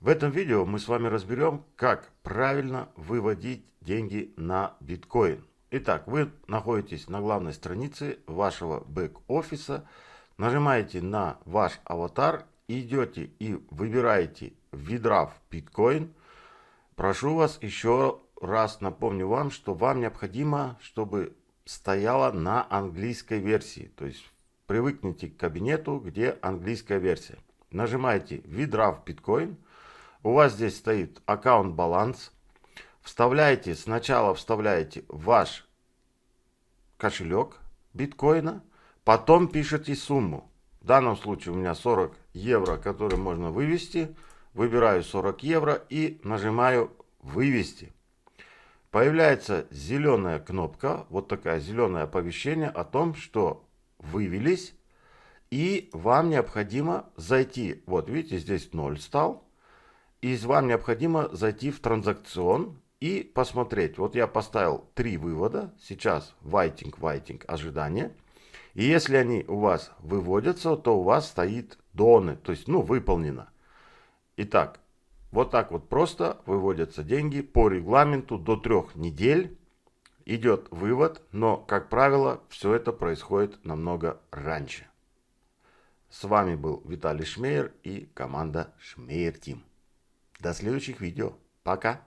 В этом видео мы с вами разберем, как правильно выводить деньги на биткоин. Итак, вы находитесь на главной странице вашего бэк-офиса, нажимаете на ваш аватар, идете и выбираете withdraw биткоин. Прошу вас еще раз напомню вам, что вам необходимо, чтобы стояла на английской версии. То есть привыкните к кабинету, где английская версия. Нажимаете withdraw биткоин. У вас здесь стоит аккаунт баланс. Сначала вставляете ваш кошелек биткоина, потом пишите сумму. В данном случае у меня 40 евро, которые можно вывести. Выбираю 40 евро и нажимаю вывести. Появляется зеленая кнопка, вот такая зеленое оповещение о том, что вывелись. И вам необходимо зайти, вот видите, здесь 0 стал. И вам необходимо зайти в транзакцион и посмотреть. Вот я поставил 3 вывода. Сейчас waiting, ожидание. И если они у вас выводятся, то у вас стоит done, то есть, выполнено. Итак, вот так вот просто выводятся деньги по регламенту до 3 недель. Идет вывод, но, как правило, все это происходит намного раньше. С вами был Виталий Шмейер и команда Шмейер Тим. До следующих видео. Пока.